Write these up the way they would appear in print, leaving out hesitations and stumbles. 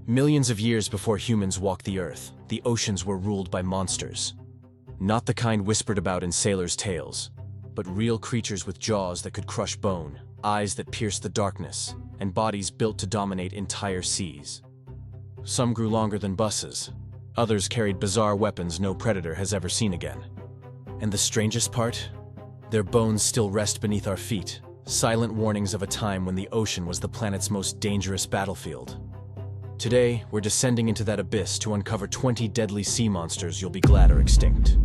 Millions of years before humans walked the earth, the oceans were ruled by monsters. Not the kind whispered about in sailors' tales, but real creatures with jaws that could crush bone, eyes that pierced the darkness, and bodies built to dominate entire seas. Some grew longer than buses. Others carried bizarre weapons no predator has ever seen again. And the strangest part? Their bones still rest beneath our feet, silent warnings of a time when the ocean was the planet's most dangerous battlefield. Today, we're descending into that abyss to uncover 20 deadly sea monsters you'll be glad are extinct.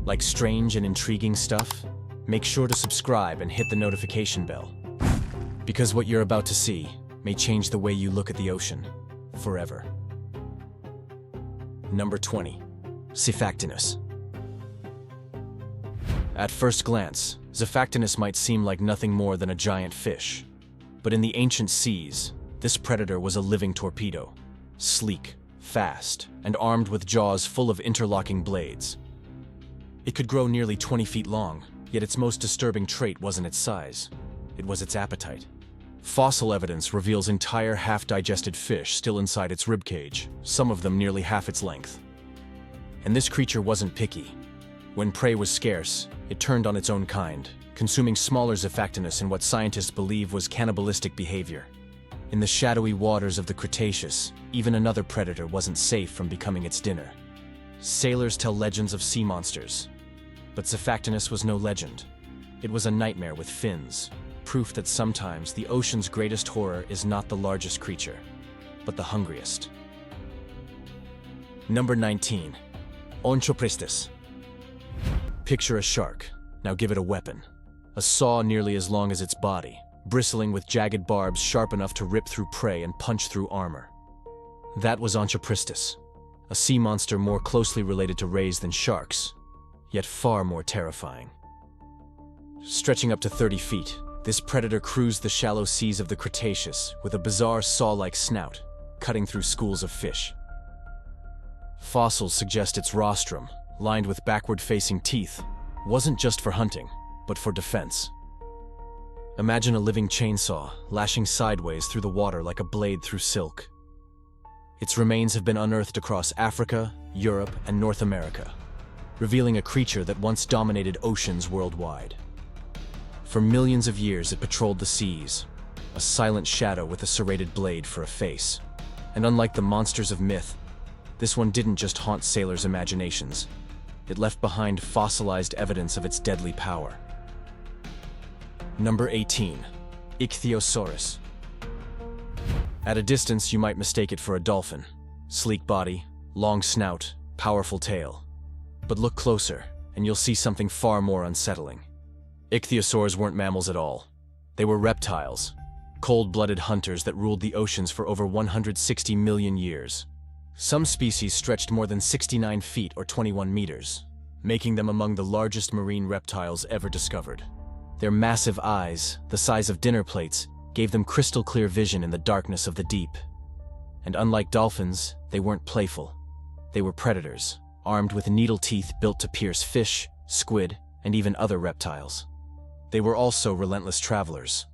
Like strange and intriguing stuff? Make sure to subscribe and hit the notification bell. Because what you're about to see may change the way you look at the ocean forever. Number 20. Xiphactinus. At first glance, Xiphactinus might seem like nothing more than a giant fish. But in the ancient seas, this predator was a living torpedo, sleek, fast, and armed with jaws full of interlocking blades. It could grow nearly 20 feet long, yet its most disturbing trait wasn't its size. It was its appetite. Fossil evidence reveals entire half-digested fish still inside its ribcage, some of them nearly half its length. And this creature wasn't picky. When prey was scarce, it turned on its own kind, consuming smaller Xiphactinus in what scientists believe was cannibalistic behavior. In the shadowy waters of the Cretaceous, even another predator wasn't safe from becoming its dinner. Sailors tell legends of sea monsters, but Xiphactinus was no legend. It was a nightmare with fins, proof that sometimes the ocean's greatest horror is not the largest creature, but the hungriest. Number 19. Onchopristis. Picture a shark. Now give it a weapon. A saw nearly as long as its body, bristling with jagged barbs sharp enough to rip through prey and punch through armor. That was Onchopristis, a sea monster more closely related to rays than sharks, yet far more terrifying. Stretching up to 30 feet, this predator cruised the shallow seas of the Cretaceous with a bizarre saw-like snout, cutting through schools of fish. Fossils suggest its rostrum, lined with backward-facing teeth, wasn't just for hunting, but for defense. Imagine a living chainsaw, lashing sideways through the water like a blade through silk. Its remains have been unearthed across Africa, Europe, and North America, revealing a creature that once dominated oceans worldwide. For millions of years it patrolled the seas, a silent shadow with a serrated blade for a face. And unlike the monsters of myth, this one didn't just haunt sailors' imaginations. It left behind fossilized evidence of its deadly power. Number 18. Ichthyosaurus. At a distance, you might mistake it for a dolphin. Sleek body, long snout, powerful tail. But look closer, and you'll see something far more unsettling. Ichthyosaurs weren't mammals at all. They were reptiles, cold-blooded hunters that ruled the oceans for over 160 million years. Some species stretched more than 69 feet or 21 meters, making them among the largest marine reptiles ever discovered. Their massive eyes, the size of dinner plates, gave them crystal-clear vision in the darkness of the deep. And unlike dolphins, they weren't playful. They were predators, armed with needle teeth built to pierce fish, squid, and even other reptiles. They were also relentless travelers.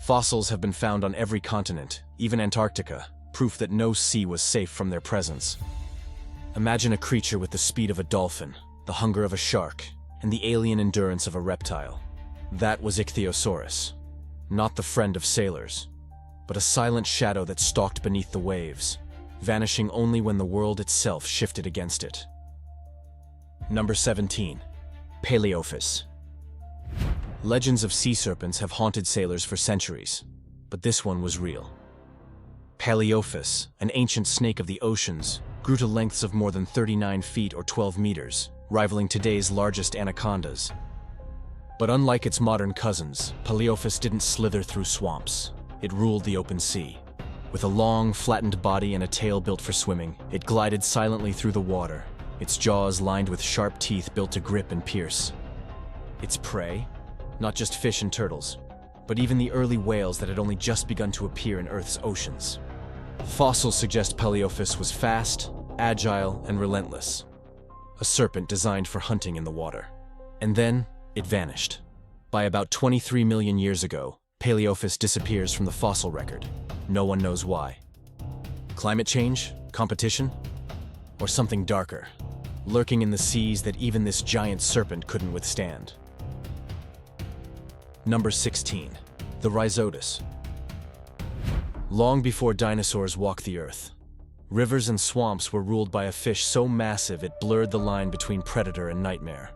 Fossils have been found on every continent, even Antarctica, proof that no sea was safe from their presence. Imagine a creature with the speed of a dolphin, the hunger of a shark, and the alien endurance of a reptile. That was Ichthyosaurus, not the friend of sailors, but a silent shadow that stalked beneath the waves, vanishing only when the world itself shifted against it. Number 17. Paleophis. Legends of sea serpents have haunted sailors for centuries, but this one was real. Paleophis, an ancient snake of the oceans, grew to lengths of more than 39 feet or 12 meters, rivaling today's largest anacondas. But unlike its modern cousins, Paleophis didn't slither through swamps. It ruled the open sea. With a long, flattened body and a tail built for swimming, it glided silently through the water, its jaws lined with sharp teeth built to grip and pierce. Its prey? Not just fish and turtles, but even the early whales that had only just begun to appear in Earth's oceans. Fossils suggest Paleophis was fast, agile, and relentless. A serpent designed for hunting in the water. And then, it vanished. By about 23 million years ago, Paleophis disappears from the fossil record. No one knows why. Climate change? Competition? Or something darker, lurking in the seas that even this giant serpent couldn't withstand? Number 16. The Rhizodus. Long before dinosaurs walked the earth, rivers and swamps were ruled by a fish so massive it blurred the line between predator and nightmare.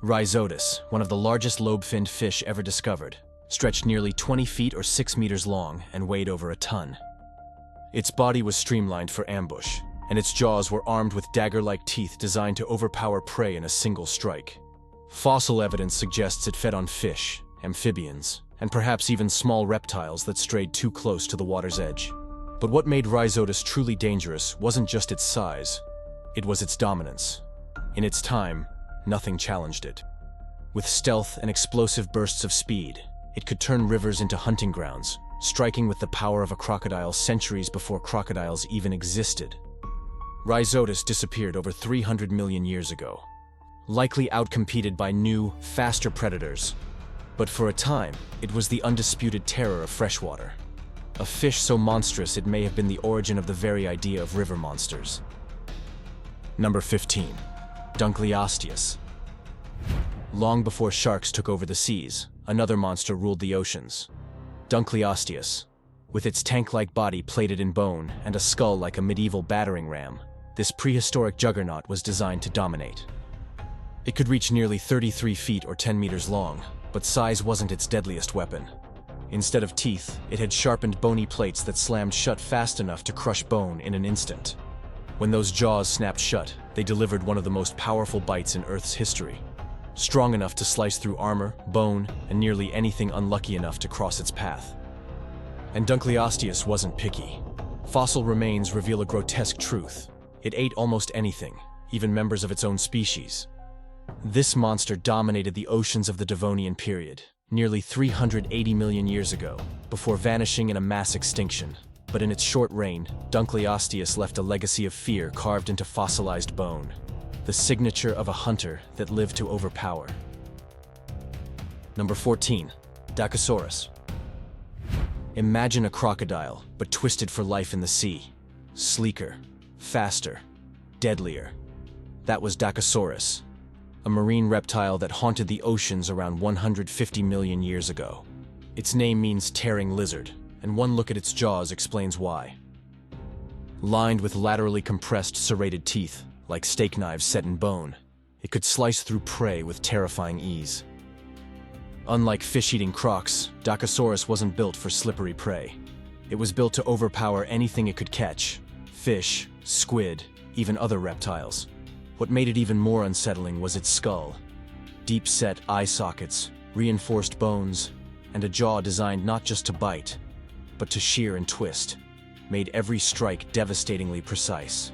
Rhizodus, one of the largest lobe-finned fish ever discovered, stretched nearly 20 feet or 6 meters long and weighed over a ton. Its body was streamlined for ambush, and its jaws were armed with dagger-like teeth designed to overpower prey in a single strike. Fossil evidence suggests it fed on fish, amphibians, and perhaps even small reptiles that strayed too close to the water's edge. But what made Rhizodus truly dangerous wasn't just its size, it was its dominance. In its time, nothing challenged it. With stealth and explosive bursts of speed, it could turn rivers into hunting grounds, striking with the power of a crocodile centuries before crocodiles even existed. Rhizodus disappeared over 300 million years ago, likely outcompeted by new, faster predators. But for a time, it was the undisputed terror of freshwater. A fish so monstrous it may have been the origin of the very idea of river monsters. Number 15. Dunkleosteus. Long before sharks took over the seas, another monster ruled the oceans. Dunkleosteus. With its tank-like body plated in bone and a skull like a medieval battering ram, this prehistoric juggernaut was designed to dominate. It could reach nearly 33 feet or 10 meters long, but size wasn't its deadliest weapon. Instead of teeth, it had sharpened bony plates that slammed shut fast enough to crush bone in an instant. When those jaws snapped shut, they delivered one of the most powerful bites in Earth's history, strong enough to slice through armor, bone, and nearly anything unlucky enough to cross its path. And Dunkleosteus wasn't picky. Fossil remains reveal a grotesque truth. It ate almost anything, even members of its own species. This monster dominated the oceans of the Devonian period, nearly 380 million years ago, before vanishing in a mass extinction. But in its short reign, Dunkleosteus left a legacy of fear carved into fossilized bone, the signature of a hunter that lived to overpower. Number 14. Dakosaurus. Imagine a crocodile, but twisted for life in the sea. Sleeker, faster, deadlier. That was Dakosaurus, a marine reptile that haunted the oceans around 150 million years ago. Its name means tearing lizard, and one look at its jaws explains why. Lined with laterally compressed serrated teeth, like steak knives set in bone, it could slice through prey with terrifying ease. Unlike fish-eating crocs, Dakosaurus wasn't built for slippery prey. It was built to overpower anything it could catch: fish, squid, even other reptiles. What made it even more unsettling was its skull. Deep-set eye sockets, reinforced bones, and a jaw designed not just to bite, but to shear and twist, made every strike devastatingly precise.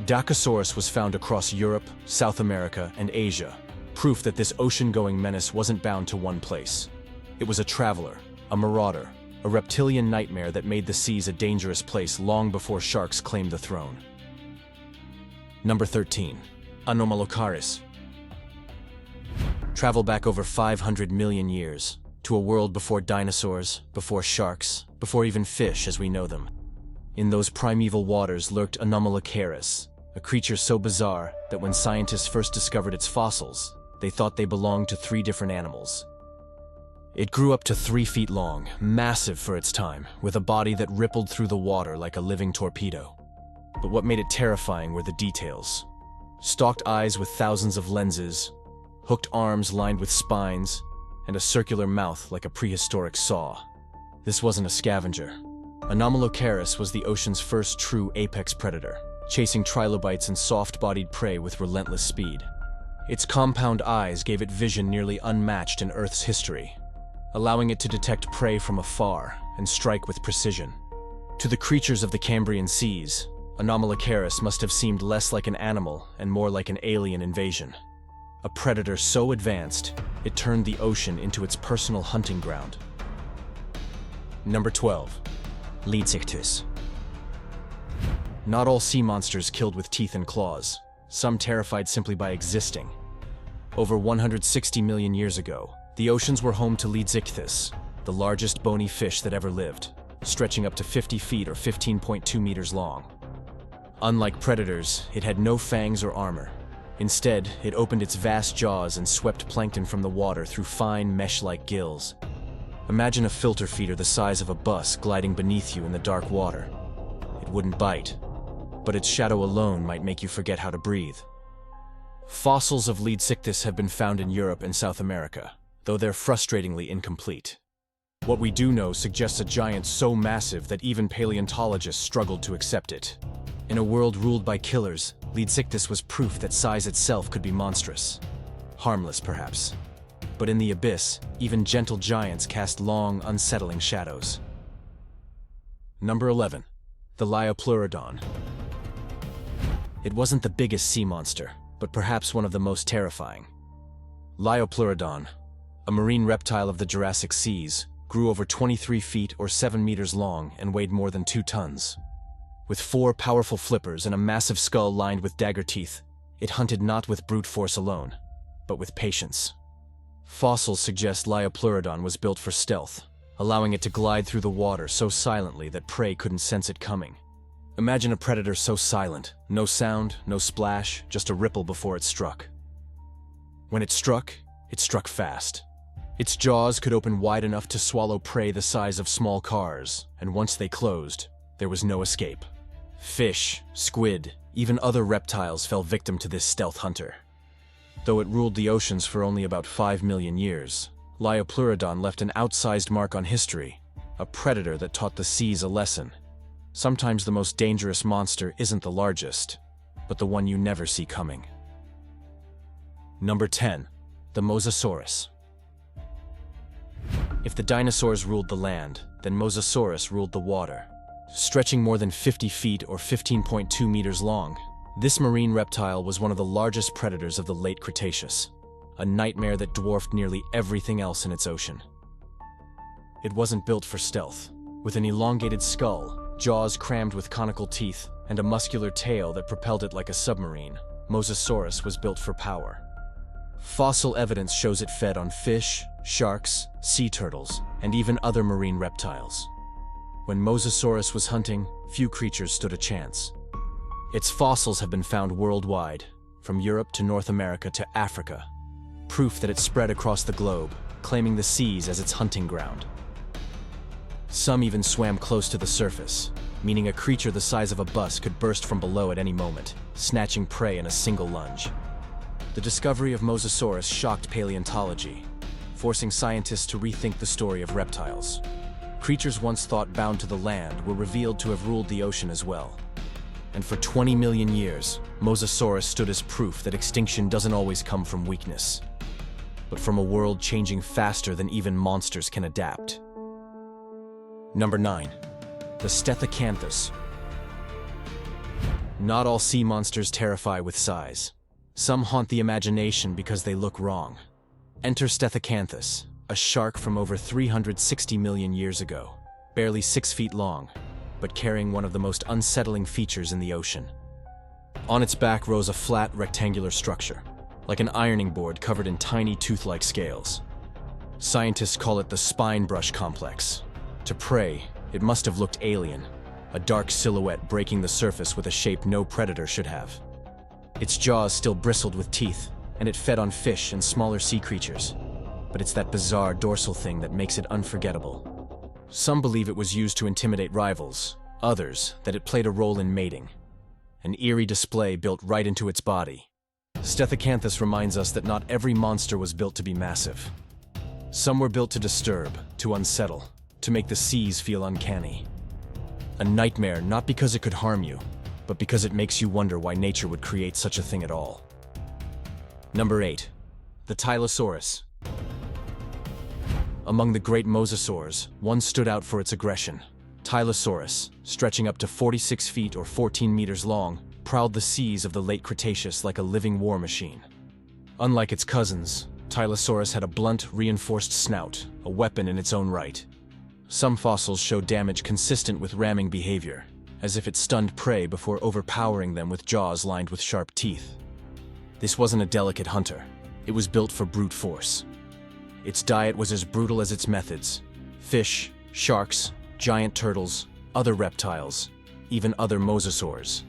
Dakosaurus was found across Europe, South America, and Asia, proof that this ocean-going menace wasn't bound to one place. It was a traveler, a marauder, a reptilian nightmare that made the seas a dangerous place long before sharks claimed the throne. Number 13. Anomalocaris. Travel back over 500 million years, to a world before dinosaurs, before sharks, before even fish as we know them. In those primeval waters lurked Anomalocaris, a creature so bizarre that when scientists first discovered its fossils, they thought they belonged to 3 different animals. It grew up to 3 feet long, massive for its time, with a body that rippled through the water like a living torpedo. But what made it terrifying were the details. Stalked eyes with thousands of lenses, hooked arms lined with spines, and a circular mouth like a prehistoric saw. This wasn't a scavenger. Anomalocaris was the ocean's first true apex predator, chasing trilobites and soft-bodied prey with relentless speed. Its compound eyes gave it vision nearly unmatched in Earth's history, allowing it to detect prey from afar and strike with precision. To the creatures of the Cambrian seas, Anomalocaris must have seemed less like an animal and more like an alien invasion. A predator so advanced, it turned the ocean into its personal hunting ground. Number 12. Leedsichthys. Not all sea monsters killed with teeth and claws, some terrified simply by existing. Over 160 million years ago, the oceans were home to Leedsichthys, the largest bony fish that ever lived. stretching up to 50 feet or 15.2 meters long. Unlike predators, it had no fangs or armor. Instead, it opened its vast jaws and swept plankton from the water through fine, mesh-like gills. Imagine a filter feeder the size of a bus gliding beneath you in the dark water. It wouldn't bite, but its shadow alone might make you forget how to breathe. Fossils of Leedsichthys have been found in Europe and South America, though they're frustratingly incomplete. What we do know suggests a giant so massive that even paleontologists struggled to accept it. In a world ruled by killers, Leedsichthys was proof that size itself could be monstrous. Harmless, perhaps. But in the abyss, even gentle giants cast long, unsettling shadows. Number 11. The Liopleurodon. It wasn't the biggest sea monster, but perhaps one of the most terrifying. Liopleurodon, a marine reptile of the Jurassic seas, grew over 23 feet or 7 meters long and weighed more than 2 tons. With 4 powerful flippers and a massive skull lined with dagger teeth, it hunted not with brute force alone, but with patience. Fossils suggest Liopleurodon was built for stealth, allowing it to glide through the water so silently that prey couldn't sense it coming. Imagine a predator so silent, no sound, no splash, just a ripple before it struck. When it struck fast. Its jaws could open wide enough to swallow prey the size of small cars, and once they closed, there was no escape. Fish, squid, even other reptiles fell victim to this stealth hunter. Though it ruled the oceans for only about 5 million years, Liopleurodon left an outsized mark on history, a predator that taught the seas a lesson. Sometimes the most dangerous monster isn't the largest, but the one you never see coming. Number 10. The Mosasaurus. If the dinosaurs ruled the land, then Mosasaurus ruled the water. Stretching more than 50 feet or 15.2 meters long, this marine reptile was one of the largest predators of the late Cretaceous, a nightmare that dwarfed nearly everything else in its ocean. It wasn't built for stealth. With an elongated skull, jaws crammed with conical teeth, and a muscular tail that propelled it like a submarine, Mosasaurus was built for power. Fossil evidence shows it fed on fish, sharks, sea turtles, and even other marine reptiles. When Mosasaurus was hunting, few creatures stood a chance. Its fossils have been found worldwide, from Europe to North America to Africa, proof that it spread across the globe, claiming the seas as its hunting ground. Some even swam close to the surface, meaning a creature the size of a bus could burst from below at any moment, snatching prey in a single lunge. The discovery of Mosasaurus shocked paleontology, forcing scientists to rethink the story of reptiles. Creatures once thought bound to the land were revealed to have ruled the ocean as well. And for 20 million years, Mosasaurus stood as proof that extinction doesn't always come from weakness, but from a world changing faster than even monsters can adapt. Number 9. The Stethacanthus. Not all sea monsters terrify with size. Some haunt the imagination because they look wrong. Enter Stethacanthus, a shark from over 360 million years ago, barely 6 feet long, but carrying one of the most unsettling features in the ocean. On its back rose a flat, rectangular structure, like an ironing board covered in tiny tooth-like scales. Scientists call it the spine brush complex. To prey, it must have looked alien, a dark silhouette breaking the surface with a shape no predator should have. Its jaws still bristled with teeth, and it fed on fish and smaller sea creatures. But it's that bizarre dorsal thing that makes it unforgettable. Some believe it was used to intimidate rivals, others that it played a role in mating. An eerie display built right into its body. Stethacanthus reminds us that not every monster was built to be massive. Some were built to disturb, to unsettle, to make the seas feel uncanny. A nightmare not because it could harm you, but because it makes you wonder why nature would create such a thing at all. Number 8. The Tylosaurus. Among the great mosasaurs, one stood out for its aggression. Tylosaurus, stretching up to 46 feet or 14 meters long, prowled the seas of the late Cretaceous like a living war machine. Unlike its cousins, Tylosaurus had a blunt, reinforced snout, a weapon in its own right. Some fossils show damage consistent with ramming behavior, as if it stunned prey before overpowering them with jaws lined with sharp teeth. This wasn't a delicate hunter. It was built for brute force. Its diet was as brutal as its methods. Fish, sharks, giant turtles, other reptiles, even other mosasaurs.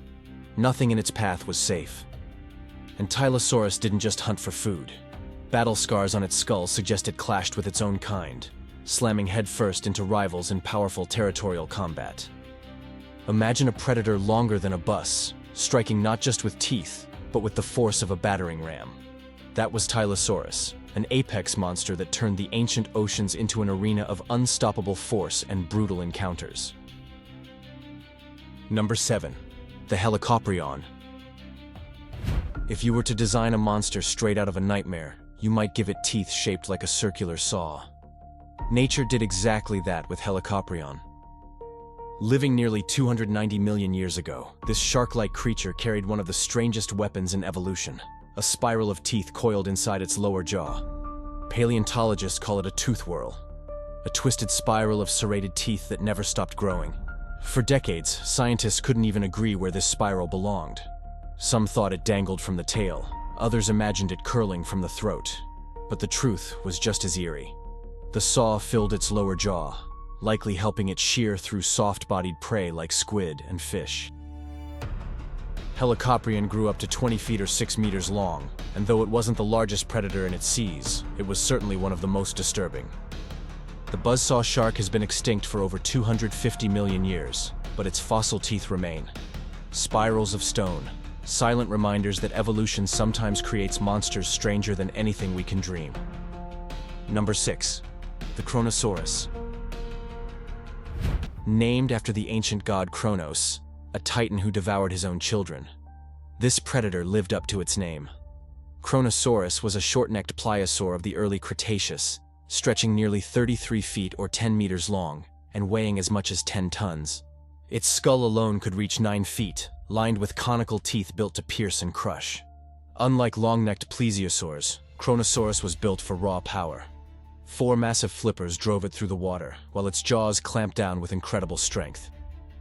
Nothing in its path was safe. And Tylosaurus didn't just hunt for food. Battle scars on its skull suggest it clashed with its own kind, slamming headfirst into rivals in powerful territorial combat. Imagine a predator longer than a bus, striking not just with teeth, but with the force of a battering ram. That was Tylosaurus, an apex monster that turned the ancient oceans into an arena of unstoppable force and brutal encounters. Number 7. The Helicoprion. If you were to design a monster straight out of a nightmare, you might give it teeth shaped like a circular saw. Nature did exactly that with Helicoprion. Living nearly 290 million years ago, this shark-like creature carried one of the strangest weapons in evolution, a spiral of teeth coiled inside its lower jaw. Paleontologists call it a tooth whorl, a twisted spiral of serrated teeth that never stopped growing. For decades, scientists couldn't even agree where this spiral belonged. Some thought it dangled from the tail, others imagined it curling from the throat. But the truth was just as eerie. The saw filled its lower jaw, likely helping it shear through soft-bodied prey like squid and fish. Helicoprion grew up to 20 feet or 6 meters long, and though it wasn't the largest predator in its seas, it was certainly one of the most disturbing. The Buzzsaw shark has been extinct for over 250 million years, but its fossil teeth remain. Spirals of stone, silent reminders that evolution sometimes creates monsters stranger than anything we can dream. Number 6. The Kronosaurus. Named after the ancient god Kronos, a titan who devoured his own children. This predator lived up to its name. Kronosaurus was a short-necked pliosaur of the early Cretaceous, stretching nearly 33 feet or 10 meters long, and weighing as much as 10 tons. Its skull alone could reach 9 feet, lined with conical teeth built to pierce and crush. Unlike long-necked plesiosaurs, Kronosaurus was built for raw power. 4 massive flippers drove it through the water, while its jaws clamped down with incredible strength.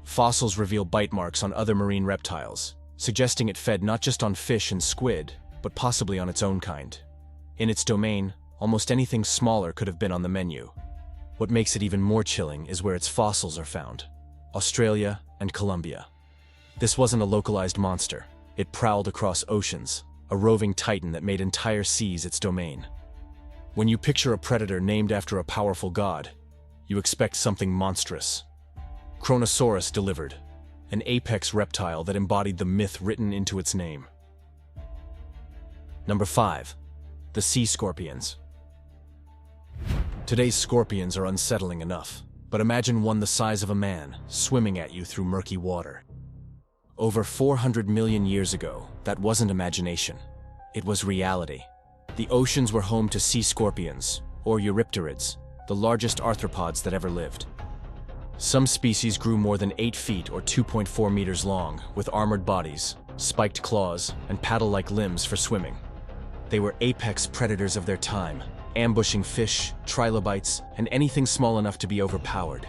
Fossils reveal bite marks on other marine reptiles, suggesting it fed not just on fish and squid, but possibly on its own kind. In its domain, almost anything smaller could have been on the menu. What makes it even more chilling is where its fossils are found: Australia and Colombia. This wasn't a localized monster. It prowled across oceans, a roving titan that made entire seas its domain. When you picture a predator named after a powerful god, you expect something monstrous. Kronosaurus delivered, an apex reptile that embodied the myth written into its name. Number 5. The sea scorpions. Today's scorpions are unsettling enough, but imagine one the size of a man, swimming at you through murky water. Over 400 million years ago, that wasn't imagination. It was reality. The oceans were home to sea scorpions, or eurypterids, the largest arthropods that ever lived. Some species grew more than 8 feet or 2.4 meters long, with armored bodies, spiked claws, and paddle-like limbs for swimming. They were apex predators of their time, ambushing fish, trilobites, and anything small enough to be overpowered.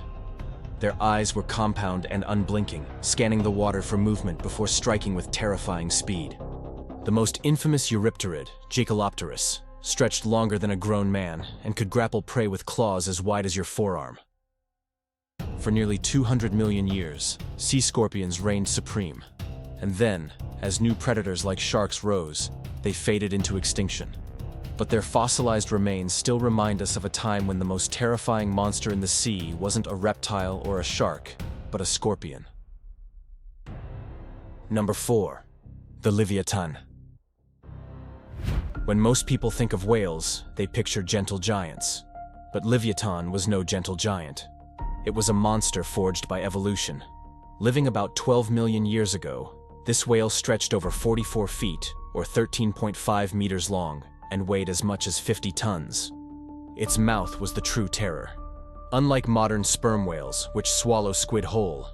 Their eyes were compound and unblinking, scanning the water for movement before striking with terrifying speed. The most infamous eurypterid, Dakosaurus, stretched longer than a grown man and could grapple prey with claws as wide as your forearm. For nearly 200 million years, sea scorpions reigned supreme. And then, as new predators like sharks rose, they faded into extinction. But their fossilized remains still remind us of a time when the most terrifying monster in the sea wasn't a reptile or a shark, but a scorpion. Number 4. The Livyatan. When most people think of whales, they picture gentle giants. But Livyatan was no gentle giant. It was a monster forged by evolution. Living about 12 million years ago, this whale stretched over 44 feet, or 13.5 meters long, and weighed as much as 50 tons. Its mouth was the true terror. Unlike modern sperm whales, which swallow squid whole,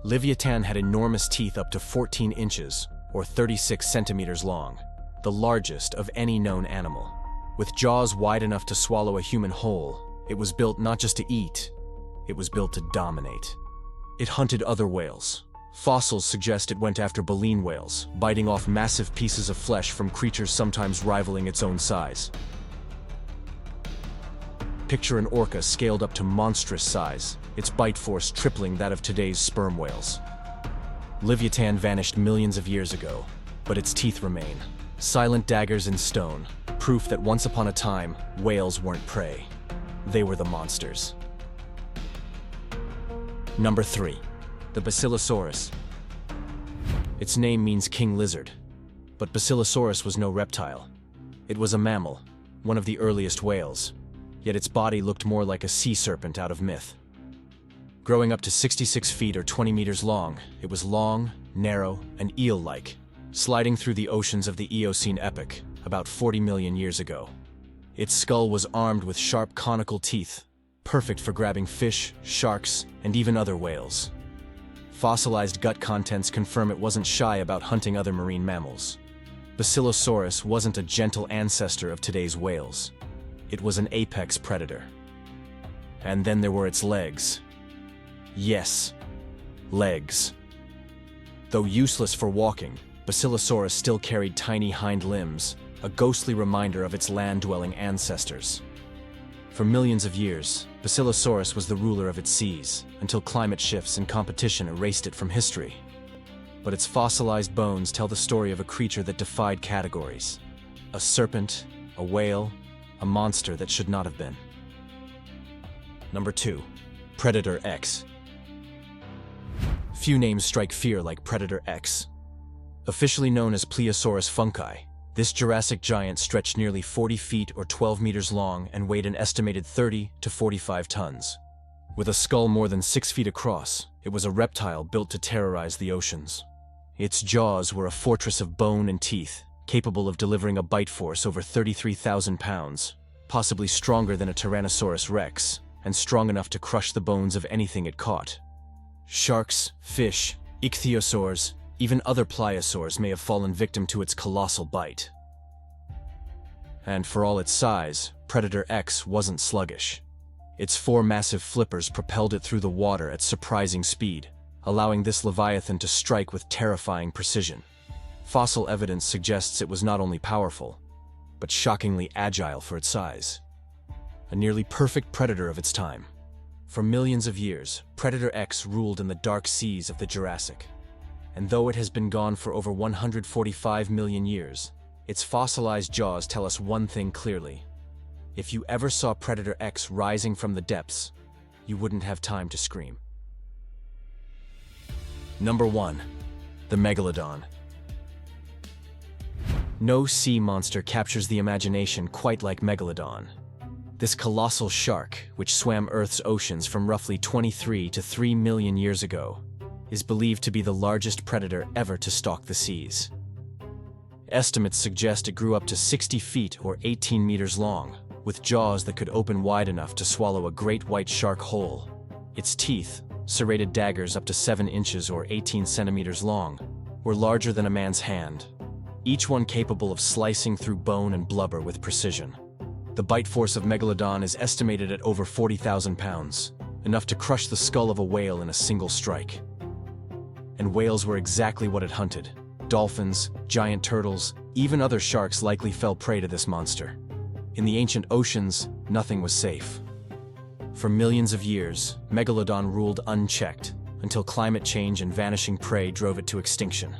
Livyatan had enormous teeth up to 14 inches, or 36 centimeters long, the largest of any known animal. With jaws wide enough to swallow a human whole, it was built not just to eat, it was built to dominate. It hunted other whales. Fossils suggest it went after baleen whales, biting off massive pieces of flesh from creatures sometimes rivaling its own size. Picture an orca scaled up to monstrous size, its bite force tripling that of today's sperm whales. Livyatan vanished millions of years ago, but its teeth remain. Silent daggers in stone, proof that once upon a time, whales weren't prey. They were the monsters. Number 3. The Basilosaurus. Its name means king lizard, but Basilosaurus was no reptile. It was a mammal, one of the earliest whales, yet its body looked more like a sea serpent out of myth. Growing up to 66 feet or 20 meters long, it was long, narrow, and eel-like, sliding through the oceans of the Eocene epoch, about 40 million years ago. Its skull was armed with sharp conical teeth, perfect for grabbing fish, sharks, and even other whales. Fossilized gut contents confirm it wasn't shy about hunting other marine mammals. Basilosaurus wasn't a gentle ancestor of today's whales. It was an apex predator. And then there were its legs. Yes, legs. Though useless for walking, Basilosaurus still carried tiny hind limbs, a ghostly reminder of its land-dwelling ancestors. For millions of years, Basilosaurus was the ruler of its seas, until climate shifts and competition erased it from history. But its fossilized bones tell the story of a creature that defied categories. A serpent, a whale, a monster that should not have been. Number 2. Predator X. Few names strike fear like Predator X. Officially known as Plesiosaurus funki, this Jurassic giant stretched nearly 40 feet or 12 meters long and weighed an estimated 30 to 45 tons. With a skull more than 6 feet across, it was a reptile built to terrorize the oceans. Its jaws were a fortress of bone and teeth, capable of delivering a bite force over 33,000 pounds, possibly stronger than a Tyrannosaurus rex, and strong enough to crush the bones of anything it caught. Sharks, fish, ichthyosaurs, even other pliosaurs may have fallen victim to its colossal bite. And for all its size, Predator X wasn't sluggish. Its 4 massive flippers propelled it through the water at surprising speed, allowing this Leviathan to strike with terrifying precision. Fossil evidence suggests it was not only powerful, but shockingly agile for its size. A nearly perfect predator of its time. For millions of years, Predator X ruled in the dark seas of the Jurassic. And though it has been gone for over 145 million years, its fossilized jaws tell us one thing clearly. If you ever saw Predator X rising from the depths, you wouldn't have time to scream. Number 1. The Megalodon. No sea monster captures the imagination quite like Megalodon. This colossal shark, which swam Earth's oceans from roughly 23 to 3 million years ago, is believed to be the largest predator ever to stalk the seas. Estimates suggest it grew up to 60 feet or 18 meters long, with jaws that could open wide enough to swallow a great white shark whole. Its teeth, serrated daggers up to 7 inches or 18 centimeters long, were larger than a man's hand, each one capable of slicing through bone and blubber with precision. The bite force of Megalodon is estimated at over 40,000 pounds, enough to crush the skull of a whale in a single strike. And whales were exactly what it hunted. Dolphins, giant turtles, even other sharks likely fell prey to this monster. In the ancient oceans, nothing was safe. For millions of years, Megalodon ruled unchecked, until climate change and vanishing prey drove it to extinction.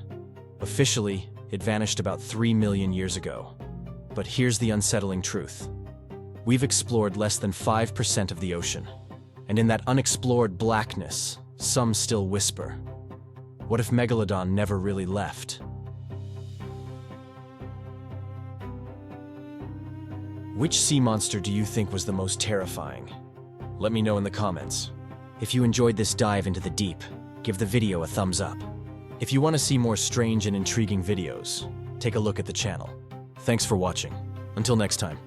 Officially, it vanished about 3 million years ago. But here's the unsettling truth. We've explored less than 5% of the ocean. And in that unexplored blackness, some still whisper, what if Megalodon never really left? Which sea monster do you think was the most terrifying? Let me know in the comments. If you enjoyed this dive into the deep, give the video a thumbs up. If you want to see more strange and intriguing videos, take a look at the channel. Thanks for watching. Until next time.